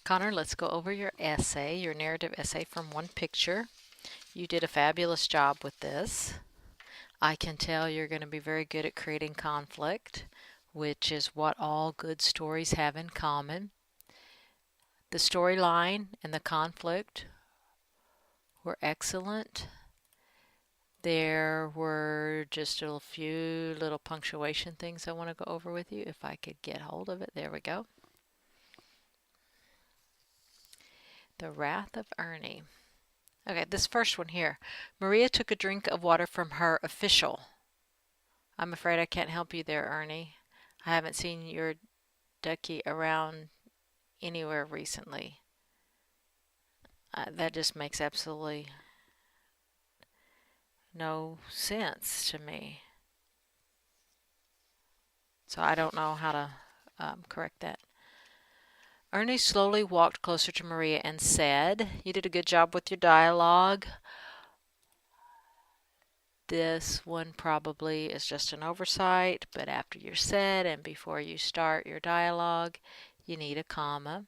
Connor, let's go over your essay, your narrative essay from one picture. You did a fabulous job with this. I can tell you're going to be very good at creating conflict, which is what all good stories have in common. The storyline and the conflict were excellent. There were just a few little punctuation things I want to go over with you, if I could get hold of it. There we go. The Wrath of Ernie. Okay, this first one here. Maria took a drink of water from her official. I'm afraid I can't help you there, Ernie. I haven't seen your ducky around anywhere recently. That just makes absolutely no sense to me. So I don't know how to correct that. Ernie slowly walked closer to Maria and said, "You did a good job with your dialogue. This one probably is just an oversight, but after you're said and before you start your dialogue, you need a comma."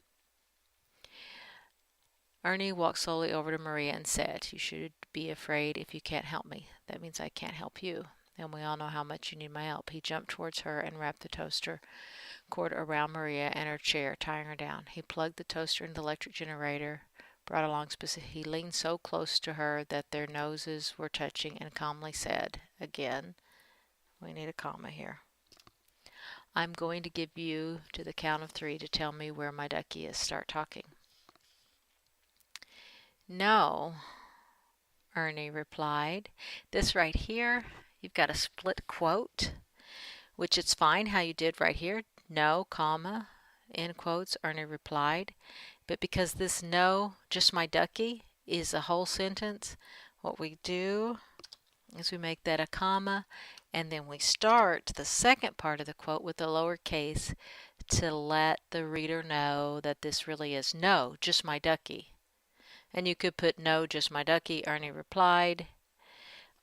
Ernie walked slowly over to Maria and said, "You should be afraid if you can't help me. That means I can't help you. And we all know how much you need my help." He jumped towards her and wrapped the toaster cord around Maria and her chair, tying her down. He plugged the toaster into the electric generator, brought along he leaned so close to her that their noses were touching and calmly said, again, we need a comma here, "I'm going to give you to the count of 3 to tell me where my ducky is. Start talking." "No," Ernie replied. This right here, you've got a split quote, which it's fine how you did right here. "No, comma, end quotes," Ernie replied. But because this "no, just my ducky" is a whole sentence, what we do is we make that a comma, and then we start the second part of the quote with a lowercase to let the reader know that this really is "no, just my ducky." And you could put "no, just my ducky," Ernie replied,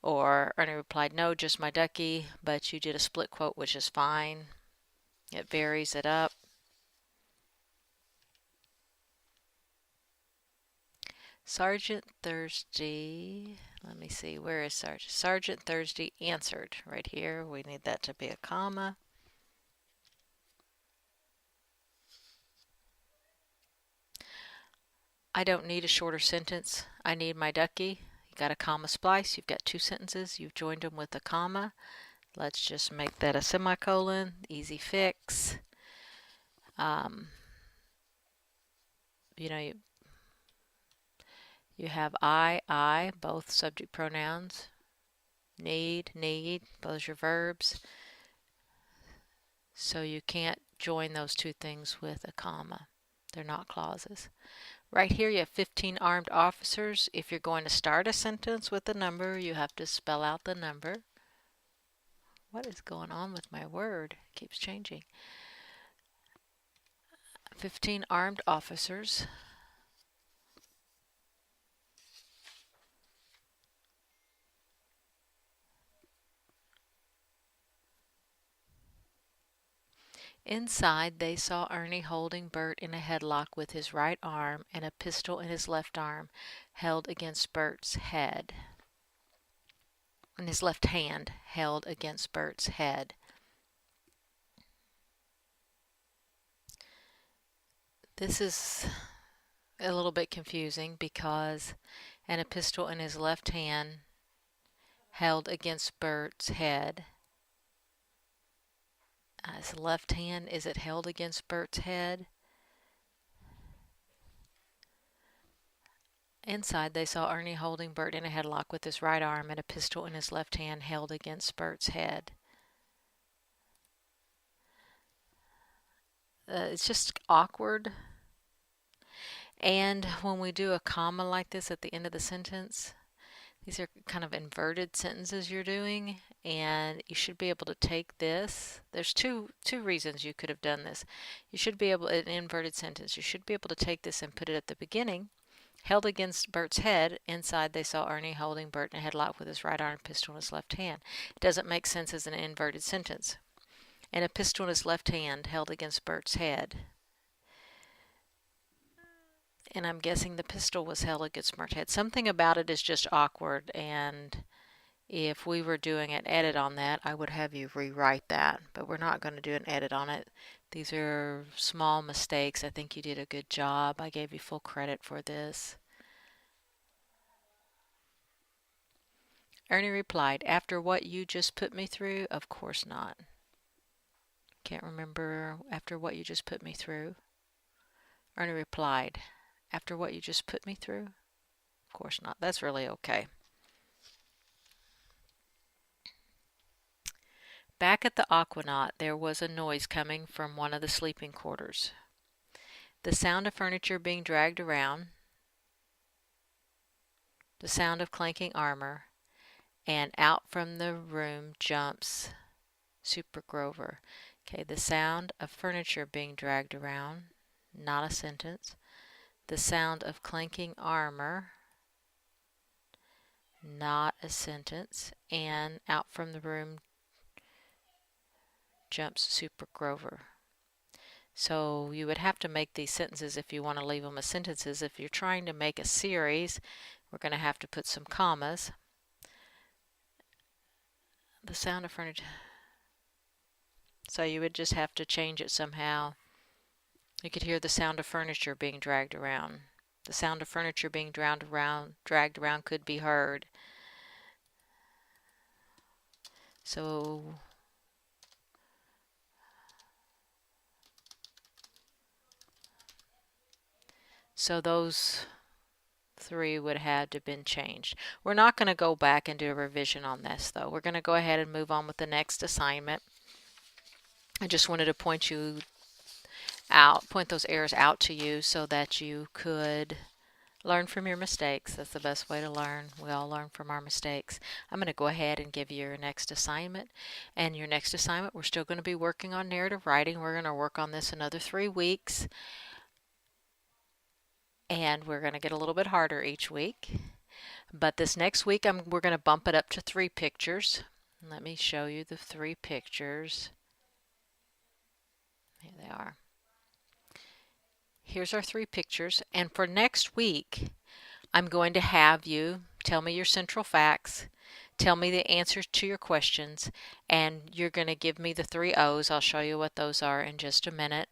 or Ernie replied, "No, just my ducky," but you did a split quote, which is fine. It varies it up. Sergeant Thursday, let me see, where is Sergeant? Sergeant Thursday answered right here. We need that to be a comma. I don't need a shorter sentence. I need my ducky. You got a comma splice. You've got 2 sentences. You've joined them with a comma. Let's just make that a semicolon. Easy fix. You have I, both subject pronouns. Need, both your verbs. So you can't join those 2 things with a comma. They're not clauses. Right here you have 15 armed officers. If you're going to start a sentence with a number, you have to spell out the number. What is going on with my word? It keeps changing. 15 armed officers. Inside, they saw Ernie holding Bert in a headlock with his right arm and a pistol in his left arm held against Bert's head. And his left hand held against Bert's head. This is a little bit confusing because, and a pistol in his left hand held against Bert's head. His left hand, is it held against Bert's head? Inside, they saw Ernie holding Bert in a headlock with his right arm and a pistol in his left hand held against Bert's head. It's just awkward. And when we do a comma like this at the end of the sentence, these are kind of inverted sentences you're doing, and you should be able to take this. There's two reasons you could have done this. You should be able, an inverted sentence, you should be able to take this and put it at the beginning. Held against Bert's head. Inside, they saw Ernie holding Bert in a headlock with his right arm and pistol in his left hand. It doesn't make sense as an inverted sentence. And a pistol in his left hand held against Bert's head. And I'm guessing the pistol was held against Mark's head. Something about it is just awkward, and if we were doing an edit on that, I would have you rewrite that, but we're not going to do an edit on it. These are small mistakes. I think you did a good job. I gave you full credit for this. Ernie replied, "After what you just put me through? Of course not." Can't remember after what you just put me through. Ernie replied, "After what you just put me through? Of course not." That's really okay. Back at the Aquanaut, there was a noise coming from one of the sleeping quarters. The sound of furniture being dragged around, the sound of clanking armor, and out from the room jumps Super Grover. Okay, the sound of furniture being dragged around, not a sentence. The sound of clanking armor, not a sentence. And out from the room jumps Super Grover. So you would have to make these sentences if you want to leave them as sentences. If you're trying to make a series, we're going to have to put some commas. The sound of furniture. So you would just have to change it somehow. You could hear the sound of furniture being dragged around. The sound of furniture being dragged around could be heard. So those three would have to have been changed. We're not going to go back and do a revision on this, though. We're going to go ahead and move on with the next assignment. I just wanted to point those errors out to you so that you could learn from your mistakes. That's the best way to learn. We all learn from our mistakes. I'm going to go ahead and give you your next assignment. And your next assignment, we're still going to be working on narrative writing. We're going to work on this another 3 weeks. And we're going to get a little bit harder each week. But this next week, we're going to bump it up to 3 pictures. Let me show you the 3 pictures. Here they are. Here's our 3 pictures. And for next week, I'm going to have you tell me your central facts, tell me the answers to your questions, and you're going to give me the 3 O's. I'll show you what those are in just a minute.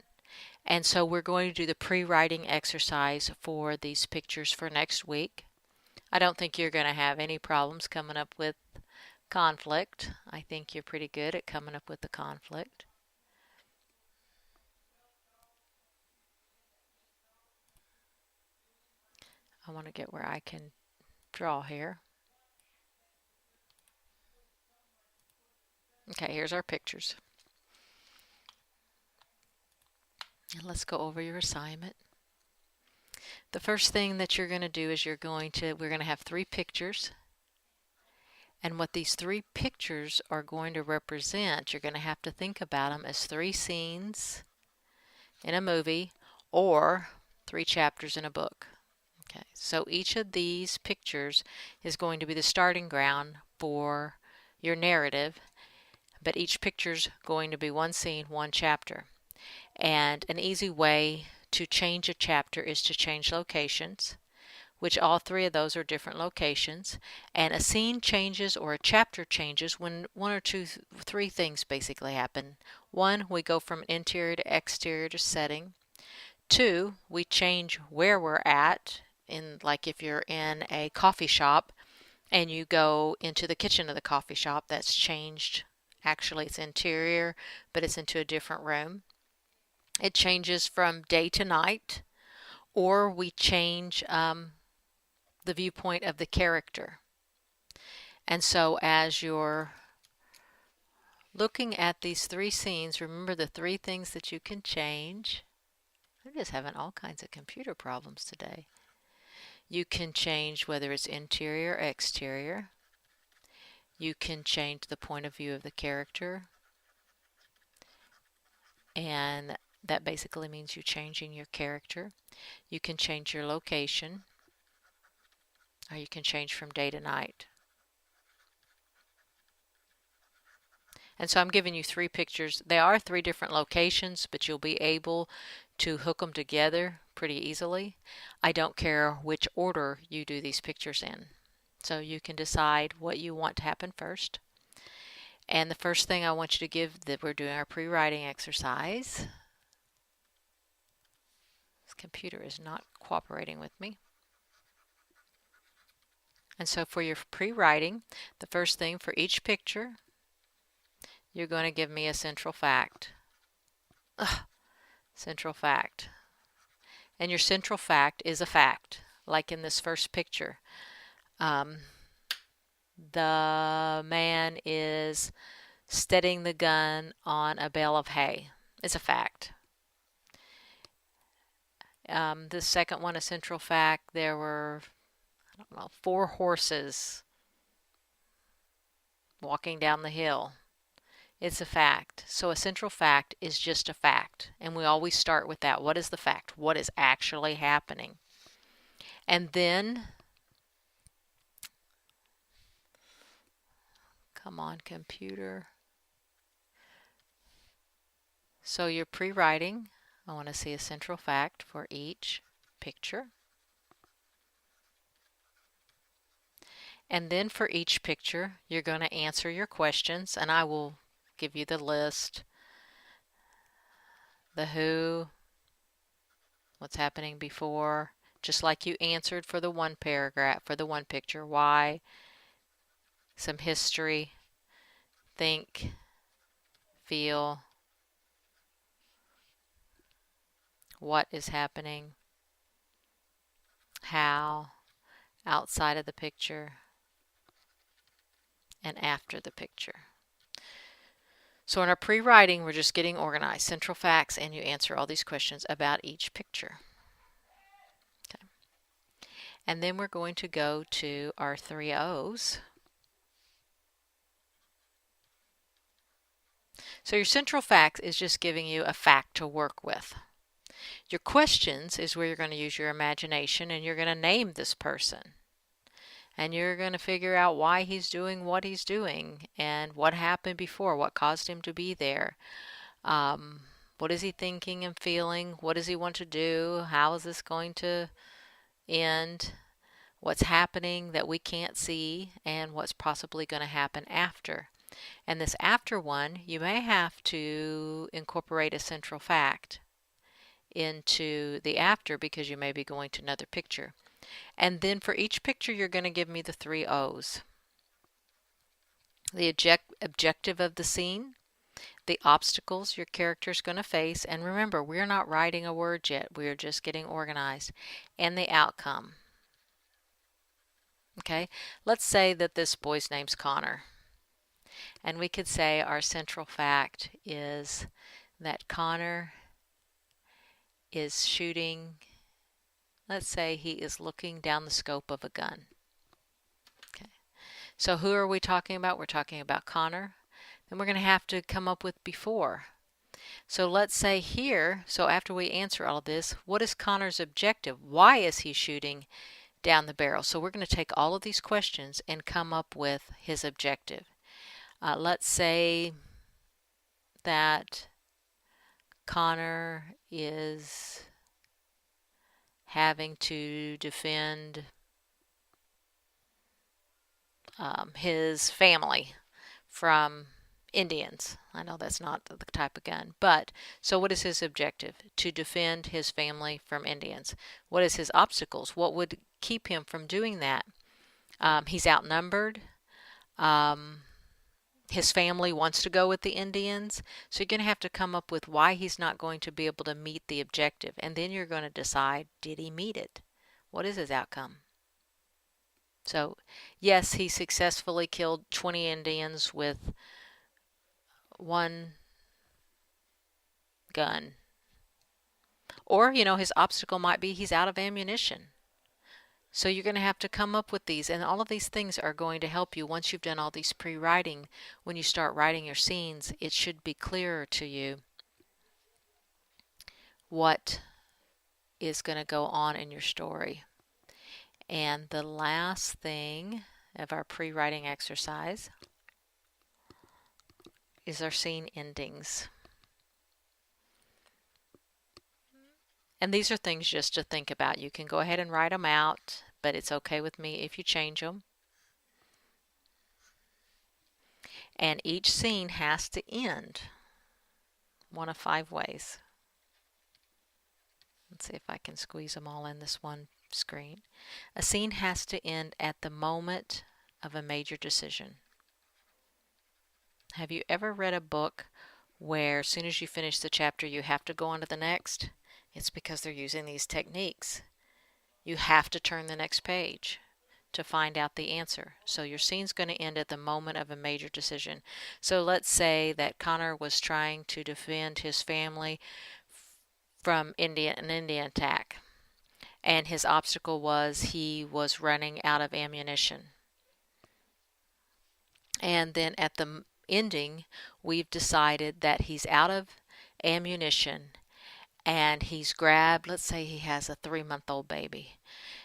And so we're going to do the pre-writing exercise for these pictures for next week. I don't think you're going to have any problems coming up with conflict. I think you're pretty good at coming up with the conflict. I want to get where I can draw here. Okay, here's our pictures. And let's go over your assignment. The first thing that you're going to do is we're going to have 3 pictures. And what these 3 pictures are going to represent, you're going to have to think about them as 3 scenes in a movie or 3 chapters in a book. Okay, so each of these pictures is going to be the starting ground for your narrative, but each picture's going to be 1 scene, 1 chapter. And an easy way to change a chapter is to change locations, which all 3 of those are different locations. And a scene changes or a chapter changes when 1 or 2, 3 things basically happen. 1, we go from interior to exterior to setting. 2, we change where we're at, like if you're in a coffee shop and you go into the kitchen of the coffee shop, that's changed. Actually, it's interior, but it's into a different room. It changes from day to night, or we change the viewpoint of the character. And so as you're looking at these 3 scenes, remember the 3 things that you can change. I'm just having all kinds of computer problems today. You can change whether it's interior or exterior. You can change the point of view of the character. And that basically means you're changing your character. You can change your location, or you can change from day to night. And so I'm giving you 3 pictures. They are 3 different locations, but you'll be able to hook them together pretty easily. I don't care which order you do these pictures in. So you can decide what you want to happen first. And the first thing I want you to give, that we're doing our pre-writing exercise. This computer is not cooperating with me. And so for your pre-writing, the first thing for each picture, you're going to give me a central fact. Central fact. And your central fact is a fact, like in this first picture. The man is steadying the gun on a bale of hay. It's a fact. The second one, a central fact, there were, I don't know, 4 horses walking down the hill. It's a fact. So a central fact is just a fact. And we always start with that. What is the fact? What is actually happening? And then, come on, computer. So you're pre-writing. I want to see a central fact for each picture. And then for each picture, you're going to answer your questions, and I will give you the list. The who, what's happening before, just like you answered for the one paragraph, for the one picture. Why, some history, think, feel, what is happening, how, outside of the picture, and after the picture. So in our pre-writing, we're just getting organized. Central facts, and you answer all these questions about each picture. Okay. And then we're going to go to our 3 O's. So your central facts is just giving you a fact to work with. Your questions is where you're going to use your imagination, and you're going to name this person. And you're going to figure out why he's doing what he's doing and what happened before, what caused him to be there. What is he thinking and feeling? What does he want to do? How is this going to end? What's happening that we can't see, and what's possibly going to happen after. And this after one, you may have to incorporate a central fact into the after, because you may be going to another picture. And then for each picture, you're going to give me the 3 O's. The objective of the scene, the obstacles your character is going to face, and remember, we're not writing a word yet, we're just getting organized, and the outcome. Okay, let's say that this boy's name's Connor, and we could say our central fact is that Connor is shooting. Let's say he is looking down the scope of a gun. Okay. So who are we talking about? We're talking about Connor. Then we're going to have to come up with before. So let's say here, so after we answer all of this, what is Connor's objective? Why is he shooting down the barrel? So we're going to take all of these questions and come up with his objective. Let's say that Connor is having to defend his family from Indians. I know that's not the type of gun, but so what is his objective? To defend his family from Indians. What is his obstacles? What would keep him from doing that? He's outnumbered. His family wants to go with the Indians, so you're going to have to come up with why he's not going to be able to meet the objective, and then you're going to decide, did he meet it? What is his outcome? So yes, he successfully killed 20 Indians with 1 gun. Or, his obstacle might be he's out of ammunition. So you're going to have to come up with these, and all of these things are going to help you once you've done all these pre-writing. When you start writing your scenes, it should be clearer to you what is going to go on in your story. And the last thing of our pre-writing exercise is our scene endings. And these are things just to think about. You can go ahead and write them out, but it's okay with me if you change them. And each scene has to end one of 5 ways. Let's see if I can squeeze them all in this one screen. A scene has to end at the moment of a major decision. Have you ever read a book where as soon as you finish the chapter you have to go on to the next? It's because they're using these techniques. You have to turn the next page to find out the answer. So your scene's going to end at the moment of a major decision. So let's say that Connor was trying to defend his family from an Indian attack, and his obstacle was he was running out of ammunition. And then at the ending, we've decided that he's out of ammunition and he's grabbed, let's say he has a 3-month-old baby,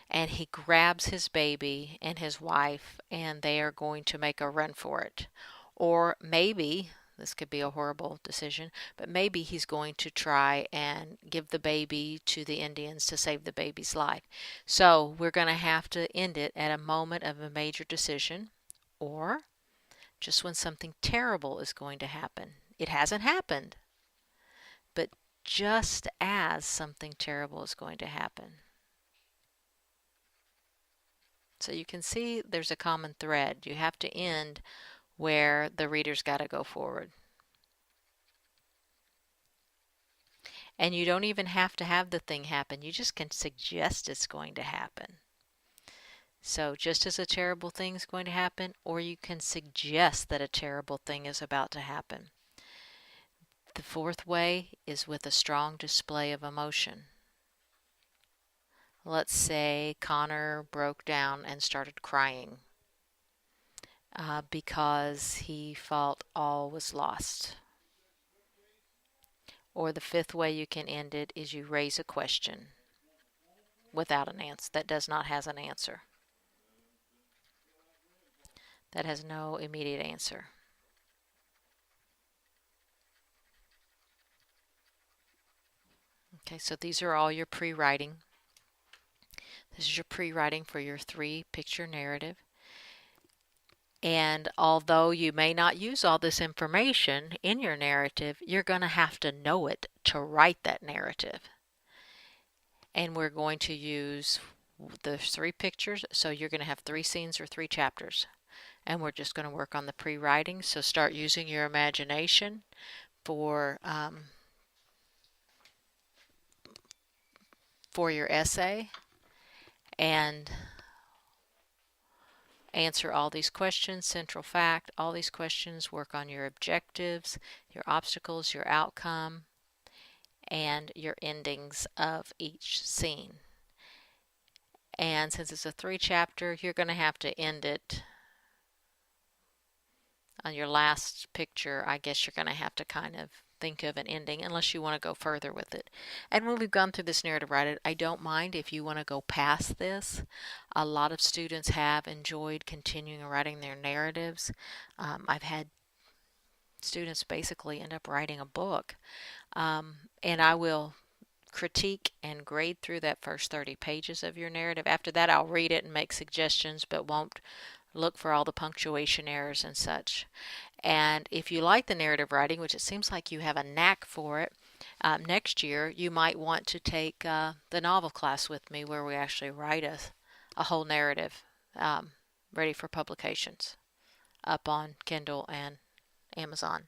and he grabs his baby and his wife and they are going to make a run for it. Or maybe, this could be a horrible decision, but maybe he's going to try and give the baby to the Indians to save the baby's life. So we're going to have to end it at a moment of a major decision, or just when something terrible is going to happen. It hasn't happened, but just as something terrible is going to happen. So you can see there's a common thread. You have to end where the reader's got to go forward. And you don't even have to have the thing happen. You just can suggest it's going to happen. So just as a terrible thing is going to happen, or you can suggest that a terrible thing is about to happen. The 4th way is with a strong display of emotion. Let's say Connor broke down and started crying because he felt all was lost. Or the 5th way you can end it is you raise a question without an answer, that does not have an answer. That has no immediate answer. Okay, so these are all your pre-writing. This is your pre-writing for your 3-picture narrative. And although you may not use all this information in your narrative, you're going to have to know it to write that narrative. And we're going to use the 3 pictures, so you're going to have 3 scenes or 3 chapters. And we're just going to work on the pre-writing, so start using your imagination for your essay, and answer all these questions, central fact, all these questions, work on your objectives, your obstacles, your outcome, and your endings of each scene. And since it's a 3-chapter, you're going to have to end it on your last picture. I guess you're going to have to kind of think of an ending unless you want to go further with it. And when we've gone through this narrative writing, I don't mind if you want to go past this. A lot of students have enjoyed continuing writing their narratives. I've had students basically end up writing a book, and I will critique and grade through that first 30 pages of your narrative. After that, I'll read it and make suggestions, but won't look for all the punctuation errors and such. And if you like the narrative writing, which it seems like you have a knack for it, next year you might want to take the novel class with me, where we actually write a whole narrative ready for publications up on Kindle and Amazon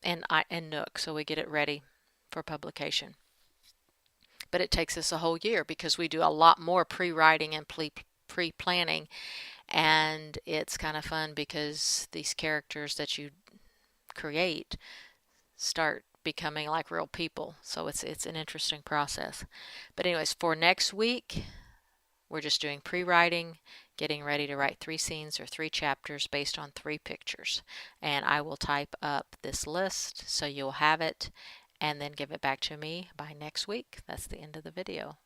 and Nook, so we get it ready for publication. But it takes us a whole year because we do a lot more pre-writing and pre-planning, and it's kind of fun because these characters that you create start becoming like real people, so it's an interesting process. But anyways, for next week we're just doing pre-writing, getting ready to write 3 scenes or 3 chapters based on 3 pictures, and I will type up this list so you'll have it and then give it back to me by next week. That's the end of the video.